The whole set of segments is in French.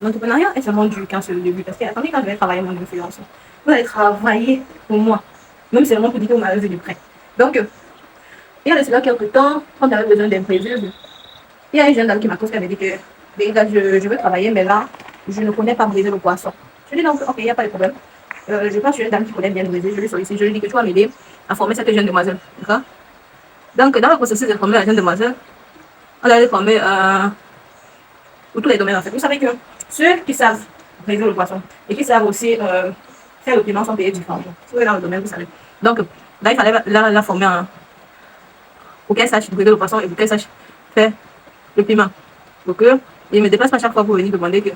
L'entrepreneuriat est seulement dur quand c'est le début. Parce que, attendez, quand je vais travailler mon influence, vous allez travailler pour moi. Même seulement pour dire que vous m'avez vu du près. Donc, il y a de cela quelques temps, quand j'avais besoin d'imprévus, il y a une jeune dame qui m'a posé, elle m'a dit que, je veux travailler, mais là, je ne connais pas briser le poisson. Je lui ai dit donc, ok, il n'y a pas de problème. Je pense que une dame qui connaît bien briser, je lui sollicite, je lui dis que tu vas m'aider à former cette jeune demoiselle. D'accord? Donc, dans le processus de former la jeune demoiselle, on allait former pour tous les domaines en fait. Vous savez que ceux qui savent briser le poisson et qui savent aussi faire le piment sont payés différemment. Si vous êtes dans le domaine, vous savez. Donc, là, il fallait la former pour qu'elle sache briser le poisson et pour qu'elle sache faire le piment. Pour que il ne me déplace pas chaque fois pour venir demander que,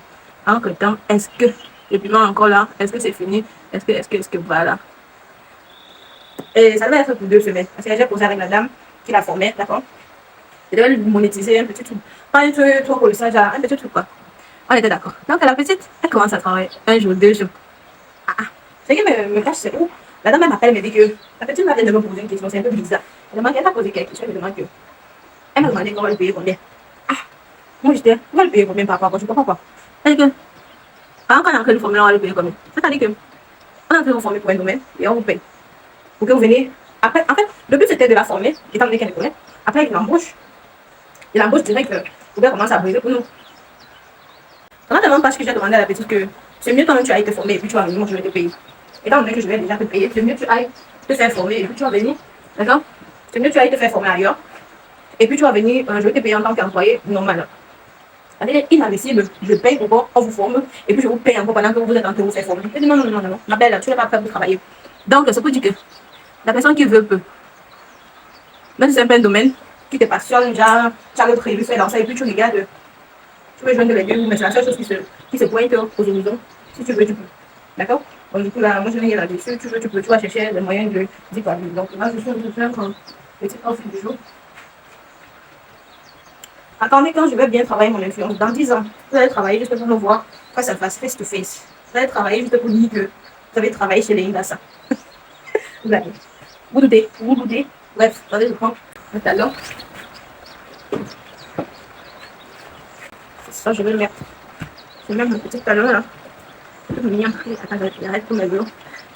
entre temps, est-ce que le piment est encore là? Est-ce que c'est fini? Est-ce que voilà. Et ça devait être pour 2 semaines. Parce que j'ai posé avec la dame qui la formait, d'accord? Je devais lui monétiser un petit truc. Pas un truc trop colossal, genre un petit truc quoi. On était d'accord. Donc la petite, elle commence à travailler 1 jour, 2 jours. Ce qui me cache, c'est où la dame m'appelle, me dit que la petite vient de me poser une question, c'est un peu bizarre. Elle m'a posé quelques questions, elle me demande que. Elle m'a demandé qu'on va le payer combien. Moi j'étais, on va le payer combien par rapport, je comprends pas. Elle dit que, quand on est en train de former, on va le payer combien. C'est-à-dire que, on est en train de vous former pour un domaine et on vous paye. Pour que vous venez. Après, en fait, le but c'était de la former, étant donné qu'elle est connaît. Après, il l'embauche. Il l'embauche direct, vous pouvez commencer à briser pour nous. On a tellement pas ce que j'ai demandé à la petite que c'est mieux quand même tu ailles te former et puis tu vas venir, moi je vais te payer. Étant donné que je vais déjà te payer, c'est mieux que tu ailles te faire former et puis tu vas venir. D'accord? C'est mieux que tu ailles te faire former ailleurs. Et puis tu vas venir, je vais te payer en tant qu'employé normal. C'est-à-dire, inadmissible, je paye encore, on vous forme, et puis je vous paye encore pendant que vous êtes en train de vous faire former. Je dis non, ma belle, tu n'es pas prête pour travailler. Donc, c'est pour dire que la personne qui veut peut. Même si c'est un peu un domaine qui te passionne, genre, tu as le prévu faire dans ça, et puis tu regardes, tu veux joindre les deux, mais c'est la seule chose qui se pointe aux horizons. Si tu veux, tu peux. D'accord? Donc, du coup, là, moi, je viens là-dessus, tu veux, tu peux, tu vas chercher les moyens de dire quoi. Donc, là, je suis en train de faire un petit offre du jour. Attendez, quand je vais bien travailler mon influence, dans 10 ans, vous allez travailler juste pour me voir face à face to face. Vous allez travailler juste pour dire que vous avez travaillé chez les Indassa. Vous allez. Vous doutez. Bref, attendez, je prends le talon. C'est ça, je vais le mettre. Je vais mettre mon petit talon là. C'est mignon. Attends, j'arrête pour mes vélos.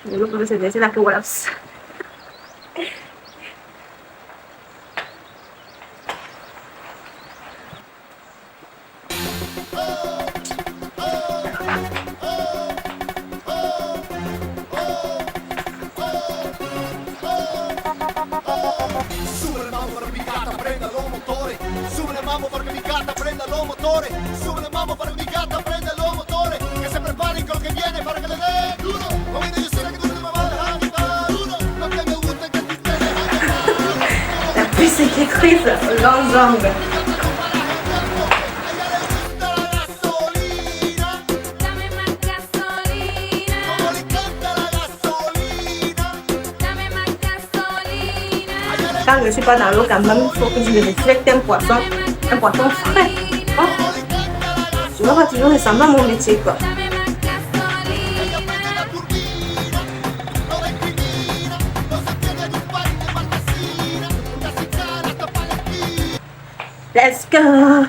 Les vélos peuvent se laisser là que voilà. mammo perché mi canta, prenda lo motore. Su le mammo perché mi canta, prenda lo motore. Que se preparen con lo que viene para que le dé duro. Como yo sé que tú no me vas a dejar ni para duro. Lo que me gusta es que tú te dejas. La persécutrice, l'ensemble. Quand je ne suis pas dans l'eau, quand même, il faut que je respecte un poisson frais. Oh. Je ne vais pas toujours ressembler à mon métier, quoi. Let's go!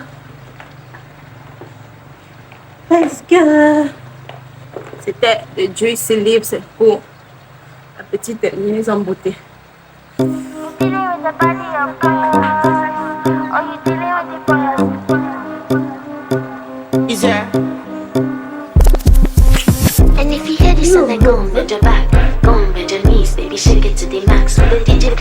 Let's go! C'était le Juicy Lips pour la petite mise en beauté. And if you hear this and then go on bend your back, go on bend your knees, baby shake it to the max. With the DJ